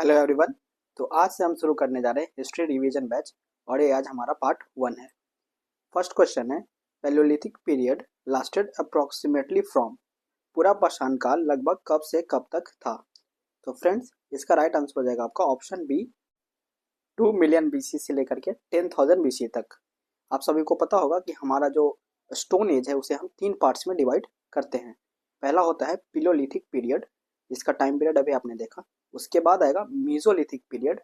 Hello everyone. तो आज से हम शुरू करने जा रहे हैं हिस्ट्री रिवीजन बैच और ये आज हमारा पार्ट 1 है। फर्स्ट क्वेश्चन है, Palaeolithic period lasted approximately from. पूरा पाषाण काल लगभग कब से कब तक था? तो फ्रेंड्स, इसका राइट आंसर हो जाएगा आपका ऑप्शन बी, 2 मिलियन बीसी से लेकर के 10,000 बीसी तक। आप सभी को पता होगा कि हमारा जो स्टोन एज है उसे हम 3 पार्ट्स में डिवाइड करते हैं। पहला होता है पिलोलिथिक पीरियड, जिसका टाइम पीरियड अभी आपने देखा। उसके बाद आएगा मीजोलिथिक पीरियड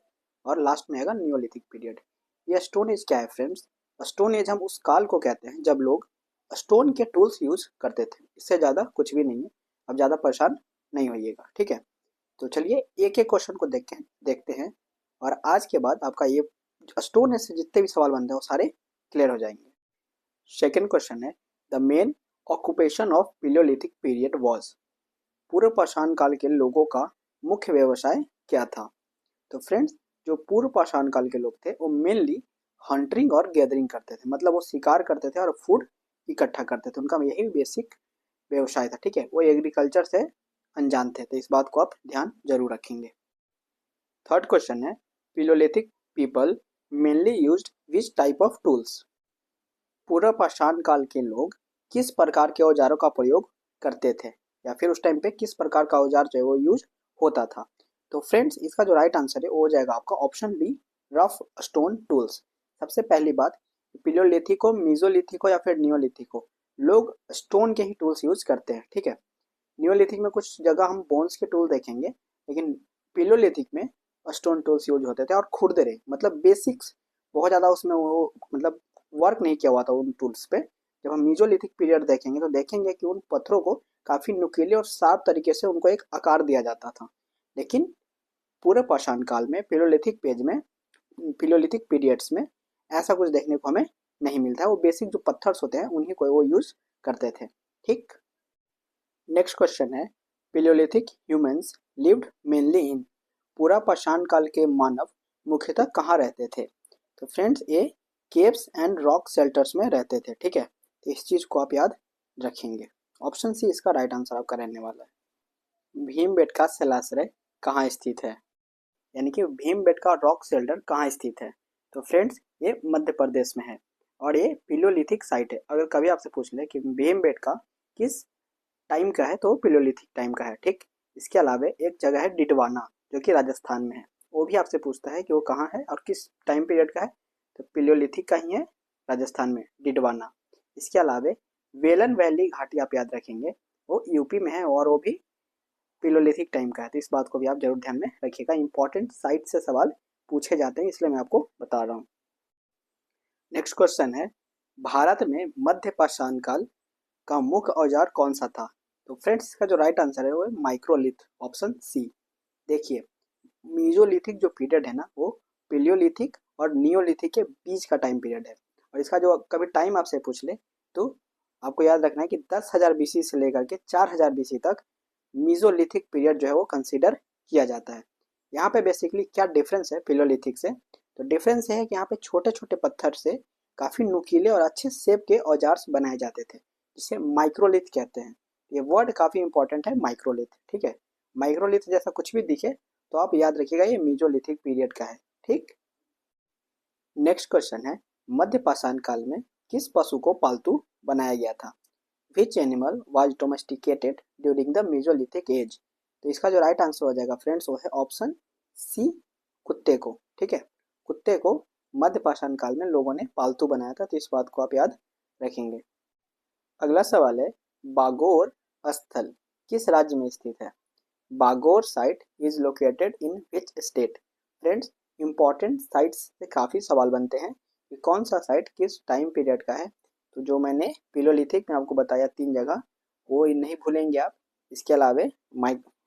और लास्ट में आएगा नियोलिथिक पीरियड। ये स्टोन एज क्या है फ्रेंड्स? स्टोन एज हम उस काल को कहते हैं जब लोग स्टोन के टूल्स यूज करते थे। इससे ज़्यादा कुछ भी नहीं है। अब ज़्यादा परेशान नहीं होइएगा, ठीक है? तो चलिए एक एक क्वेश्चन को देखते हैं और आज के बाद आपका ये स्टोन एज से जितने भी सवाल बनते हैं वो सारे क्लियर हो जाएंगे। सेकेंड क्वेश्चन है, the main occupation of palaeolithic period was. पूर्व पाषाण काल के लोगों का मुख्य व्यवसाय क्या था? तो फ्रेंड्स, जो पूर्व पाषाण काल के लोग थे वो मेनली हंटिंग और गैदरिंग करते थे। मतलब वो शिकार करते थे और फूड इकट्ठा करते थे। उनका यही बेसिक व्यवसाय था, ठीक है? वो एग्रीकल्चर से अनजान थे, तो इस बात को आप ध्यान जरूर रखेंगे। थर्ड क्वेश्चन है, palaeolithic people mainly used which type of tools. पूर्व पाषाण काल के लोग किस प्रकार के औजारों का प्रयोग करते थे, या फिर उस टाइम पे किस प्रकार का औजार जो है वो यूज होता था? तो फ्रेंड्स, इसका जो राइट आंसर है वो हो जाएगा आपका option B, rough stone tools. सबसे पहली बात, पिलियोलिथिक हो, मीजोलिथिक हो या फिर नियोलिथिक हो, लोग स्टोन के ही टूल्स यूज करते हैं, ठीक है? नियोलिथिक में कुछ जगह हम बोन्स के टूल देखेंगे, लेकिन पिलियोलिथिक में स्टोन टूल्स यूज होते थे और खुरदरे, मतलब बेसिक्स बहुत ज़्यादा उसमें वो मतलब वर्क नहीं किया हुआ था उन टूल्स पे। जब हम मीजोलिथिक पीरियड देखेंगे तो देखेंगे कि उन पत्थरों को काफ़ी नुकीले और शार्प तरीके से उनको एक आकार दिया जाता था। लेकिन पूरे पाषाण काल में पिलियोलिथिक पीरियड्स में ऐसा कुछ देखने को हमें नहीं मिलता है। वो बेसिक जो पत्थर्स होते हैं उन्हीं को वो यूज करते थे, ठीक। नेक्स्ट क्वेश्चन है, पिलियोलिथिक ह्यूमंस लिव्ड मेनली इन। पूरा पाषाण काल के मानव मुख्यतः कहाँ रहते थे? तो फ्रेंड्स, ये केव्स एंड रॉक शेल्टर्स में रहते थे, ठीक है? तो इस चीज को आप याद रखेंगे। ऑप्शन सी इसका राइट आंसर आपका रहने वाला है। भीमबेटका जलाशय कहाँ स्थित है? यानी कि भीमबेटका रॉक शेल्टर कहाँ स्थित है? तो फ्रेंड्स, ये मध्य प्रदेश में है और ये पिलियोलिथिक साइट है। अगर कभी आपसे पूछ ले कि भीमबेटका किस टाइम का है, तो पिलियोलिथिक टाइम का है, ठीक। इसके अलावा एक जगह है डिडवाना, जो कि राजस्थान में है। वो भी आपसे पूछता है कि वो कहाँ है और किस टाइम पीरियड का है, तो पिलियोलिथिक का ही है, राजस्थान में डिडवाना। इसके अलावा वेलन वैली घाटी आप याद रखेंगे, वो यूपी में है और वो भी पिलियोलिथिक टाइम का है। तो इस बात को भी आप जरूर ध्यान में रखिएगा। इंपॉर्टेंट साइट से सवाल पूछे जाते हैं, इसलिए मैं आपको बता रहा हूँ। नेक्स्ट क्वेश्चन है, भारत में मध्य पाषाण काल का मुख्य औजार कौन सा था? तो फ्रेंड्स, इसका जो राइट आंसर है वो है माइक्रोलिथ, ऑप्शन सी। देखिए, मीजोलिथिक जो पीरियड है ना, वो पिलियोलिथिक और नियोलिथिक के बीच का टाइम पीरियड है। और इसका जो कभी टाइम आपसे पूछ ले तो आपको याद रखना है कि 10,000 बीसी से लेकर के 4,000 बीसी तक मीजोलिथिक पीरियड जो है वो कंसीडर किया जाता है। यहाँ पे बेसिकली क्या डिफरेंस है पिलियोलिथिक से? तो डिफरेंस है कि यहाँ पे छोटे छोटे पत्थर से काफ़ी नुकीले और अच्छे शेप के औजार बनाए जाते थे, जिसे माइक्रोलिथ कहते हैं। ये वर्ड काफ़ी इंपॉर्टेंट है, माइक्रोलिथ, ठीक है? माइक्रोलिथ जैसा कुछ भी दिखे तो आप याद रखिएगा ये मीजोलिथिक पीरियड का है, ठीक। नेक्स्ट क्वेश्चन है, मध्य पाषाण काल में किस पशु को पालतू बनाया गया था? Which animal was domesticated during the mesolithic age? तो इसका जो राइट आंसर हो जाएगा फ्रेंड्स वो है ऑप्शन सी, कुत्ते को, ठीक है? कुत्ते को मध्य पाषाण काल में लोगों ने पालतू बनाया था, तो इस बात को आप याद रखेंगे। अगला सवाल है, बागोर स्थल किस राज्य में स्थित है? Bagor site is located in which state? Friends, important sites से काफ़ी सवाल बनते हैं कि कौन सा साइट किस टाइम पीरियड का है। तो जो मैंने पिलोलिथिक में आपको बताया 3 जगह, वो नहीं भूलेंगे आप। इसके अलावा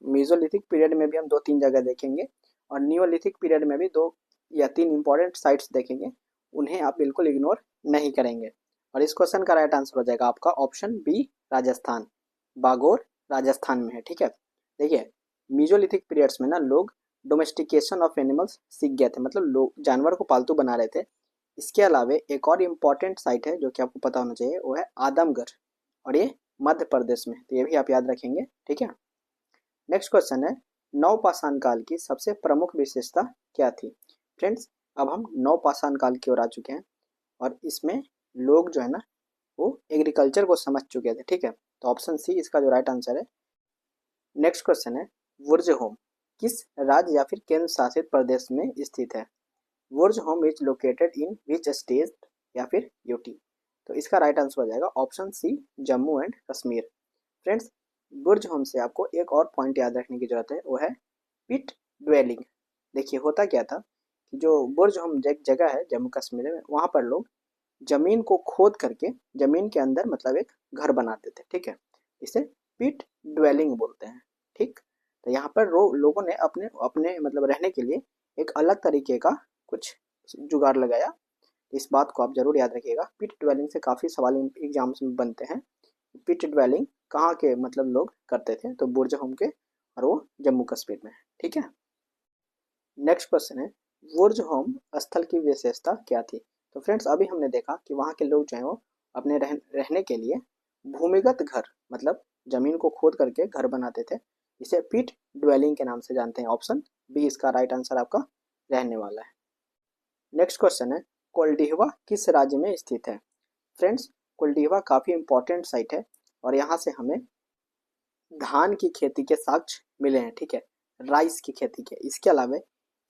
मेसोलिथिक पीरियड में भी हम 2-3 जगह देखेंगे और नियोलिथिक पीरियड में भी 2 या 3 इंपॉर्टेंट साइट्स देखेंगे। उन्हें आप बिल्कुल इग्नोर नहीं करेंगे। और इस क्वेश्चन का राइट आंसर हो जाएगा आपका ऑप्शन बी, राजस्थान। बागोर राजस्थान में है, ठीक है? देखिए, मीजोलिथिक पीरियड्स में ना लोग डोमेस्टिकेशन ऑफ एनिमल्स सीख गए थे, मतलब लोग जानवर को पालतू बना रहे थे। इसके अलावा एक और इम्पॉर्टेंट साइट है जो कि आपको पता होना चाहिए, वो है आदमगढ़, और ये मध्य प्रदेश में, तो ये भी आप याद रखेंगे, ठीक है? नेक्स्ट क्वेश्चन है, नवपाषाण काल की सबसे प्रमुख विशेषता क्या थी? फ्रेंड्स, अब हम नवपाषाण काल की ओर आ चुके हैं और इसमें लोग जो है ना वो एग्रीकल्चर को समझ चुके थे। ठीक है, तो ऑप्शन सी इसका जो राइट आंसर है। नेक्स्ट क्वेश्चन है, वुर्जहोम किस राज्य या फिर केंद्र शासित प्रदेश में स्थित है? Burzahom is located in which state या फिर यूटी? तो इसका राइट आंसर हो जाएगा option C, Jammu and Kashmir. Friends, Burzahom से आपको एक और पॉइंट याद रखने की जरूरत है, वो है पिट ड्वेलिंग। देखिए होता क्या था कि जो बुर्जहोम एक जगह है जम्मू कश्मीर में, वहाँ पर लोग जमीन को खोद करके जमीन के अंदर मतलब एक घर बनाते थे। ठीक है, इसे पिट ड्वेलिंग बोलते हैं। ठीक, तो यहाँ पर लोगों ने अपने अपने मतलब रहने के लिए एक अलग तरीके का कुछ जुगाड़ लगाया। इस बात को आप जरूर याद रखिएगा। पिट ड्वेलिंग से काफ़ी सवाल एग्जाम्स में बनते हैं। पिट ड्वेलिंग कहाँ के मतलब लोग करते थे? तो बुर्जहोम के, और वो जम्मू कश्मीर में। ठीक है, नेक्स्ट क्वेश्चन है, बुर्जहोम स्थल की विशेषता क्या थी? तो फ्रेंड्स, अभी हमने देखा कि वहाँ के लोग जो हैं वो अपने रहने के लिए भूमिगत घर मतलब जमीन को खोद करके घर बनाते थे। इसे पिट ड्वेलिंग के नाम से जानते हैं। ऑप्शन बी इसका राइट आंसर आपका रहने वाला है। नेक्स्ट क्वेश्चन है, कोल्डिहवा किस राज्य में स्थित है? फ्रेंड्स, कोल्डिहवा काफ़ी इंपॉर्टेंट साइट है और यहाँ से हमें धान की खेती के साक्ष्य मिले हैं। ठीक है, राइस की खेती के। इसके अलावा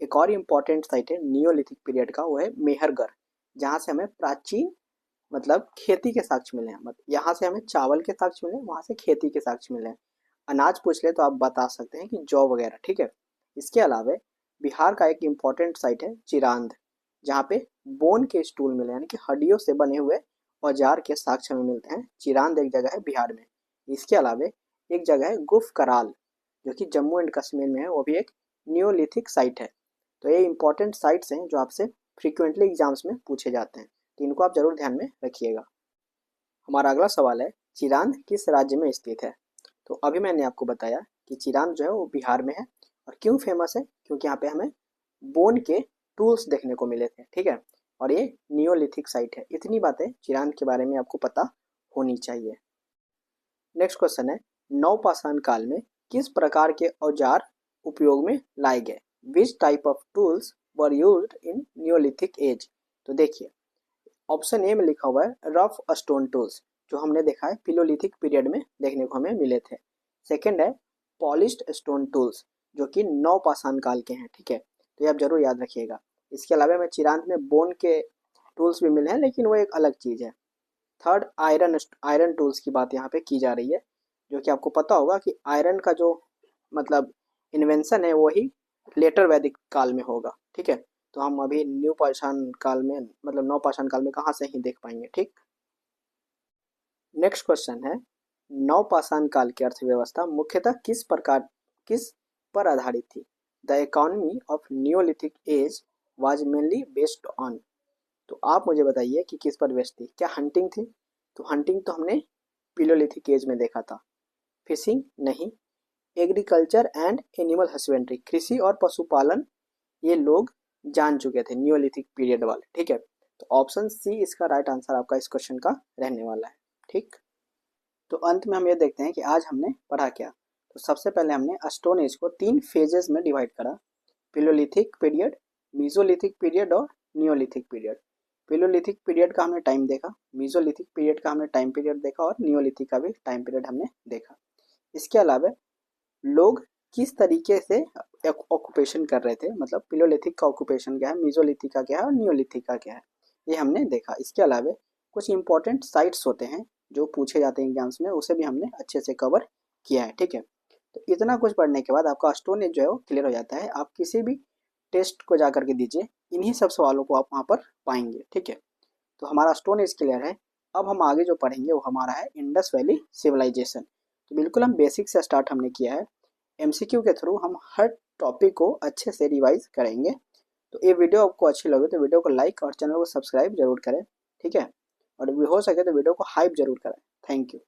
एक और इम्पॉर्टेंट साइट है नियोलिथिक पीरियड का, वो है मेहरगढ़, जहाँ से हमें प्राचीन मतलब खेती के साक्ष्य मिले हैं। मतलब यहाँ से हमें चावल के साक्ष्य मिले, वहाँ से खेती के साक्ष्य मिले हैं। अनाज पूछ ले तो आप बता सकते हैं कि जौ वगैरह। ठीक है, इसके अलावा बिहार का एक इम्पॉर्टेंट साइट है चिरांद, जहाँ पे बोन के स्टूल मिले यानी कि हड्डियों से बने हुए औजार के साक्ष्य हमें मिलते हैं। चिरांद एक जगह है बिहार में। इसके अलावा एक जगह है गुफ कराल, जो कि जम्मू एंड कश्मीर में है, वो भी एक नियोलिथिक साइट है। तो ये इंपॉर्टेंट साइट्स हैं जो आपसे फ्रीक्वेंटली एग्जाम्स में पूछे जाते हैं, तो इनको आप जरूर ध्यान में रखिएगा। हमारा अगला सवाल है, चिरांद किस राज्य में स्थित है? तो अभी मैंने आपको बताया कि चिरांद जो है वो बिहार में है। और क्यों फेमस है? क्योंकि यहाँ पे हमें बोन के टूल्स देखने को मिले थे। ठीक है, और ये नियोलिथिक साइट है। इतनी बातें चिरांद के बारे में आपको पता होनी चाहिए। नेक्स्ट क्वेश्चन है, नवपाषाण काल में किस प्रकार के औजार उपयोग में लाए गए? Which type of tools were used in neolithic age? तो देखिए ऑप्शन ए में लिखा हुआ है रफ स्टोन टूल्स, जो हमने देखा है पिलोलिथिक पीरियड में देखने को हमें मिले थे। सेकंड है पॉलिश्ड स्टोन टूल्स, जो कि नवपाषाण काल के हैं। ठीक है, तो ये आप जरूर याद रखिएगा। इसके अलावा हमें चिरांद में बोन के टूल्स भी मिले हैं, लेकिन वो एक अलग चीज़ है। थर्ड आयरन टूल्स की बात यहाँ पे की जा रही है, जो कि आपको पता होगा कि आयरन का जो मतलब इन्वेंशन है वही लेटर वैदिक काल में होगा। ठीक है, तो हम अभी न्यू पाषाण काल में मतलब नवपाषाण काल में कहाँ से ही देख पाएंगे। ठीक, नेक्स्ट क्वेश्चन है, नवपाषाण काल की अर्थव्यवस्था मुख्यतः किस पर आधारित थी? The economy of neolithic age was mainly based on. तो आप मुझे बताइए कि किस पर बेस्ड थी? क्या हंटिंग थी? तो हंटिंग तो हमने पिलोलिथिक एज में देखा था। फिशिंग नहीं। एग्रीकल्चर एंड एनिमल हस्बेंड्री, कृषि और पशुपालन, ये लोग जान चुके थे नियोलिथिक पीरियड वाले। ठीक है, तो ऑप्शन सी इसका राइट आंसर आपका इस क्वेश्चन का रहने वाला है। ठीक, तो अंत में हम ये देखते हैं कि आज हमने पढ़ा क्या। तो सबसे पहले हमने स्टोन एज को 3 फेजेस में डिवाइड करा, पिलोलिथिक पीरियड, मीजोलिथिक पीरियड और नियोलिथिक पीरियड। पिलोलिथिक पीरियड का हमने टाइम देखा, मीजोलिथिक पीरियड का हमने टाइम पीरियड देखा और नियोलिथिक का भी टाइम पीरियड हमने देखा। इसके अलावा लोग किस तरीके से ऑक्यूपेशन कर रहे थे, मतलब पिलोलिथिक का ऑक्यूपेशन क्या है, मीजोलिथिक का क्या है और नियोलिथिक का क्या है, ये हमने देखा। इसके अलावा कुछ इंपॉर्टेंट साइट्स होते हैं जो पूछे जाते हैं एग्जाम्स में, उसे भी हमने अच्छे से कवर किया है। ठीक है, तो इतना कुछ पढ़ने के बाद आपका स्टोन एज जो है वो क्लियर हो जाता है। आप किसी भी टेस्ट को जा करके दीजिए, इन्हीं सब सवालों को आप वहाँ पर पाएंगे। ठीक है, तो हमारा स्टोन एज क्लियर है। अब हम आगे जो पढ़ेंगे वो हमारा है इंडस वैली सिविलाइजेशन। तो बिल्कुल हम बेसिक से स्टार्ट हमने किया है। एमसीक्यू के थ्रू हम हर टॉपिक को अच्छे से रिवाइज करेंगे। तो ये वीडियो आपको अच्छी लगे तो वीडियो को लाइक और चैनल को सब्सक्राइब जरूर करें। ठीक है, और हो सके तो वीडियो को हाइप जरूर करें। Thank you.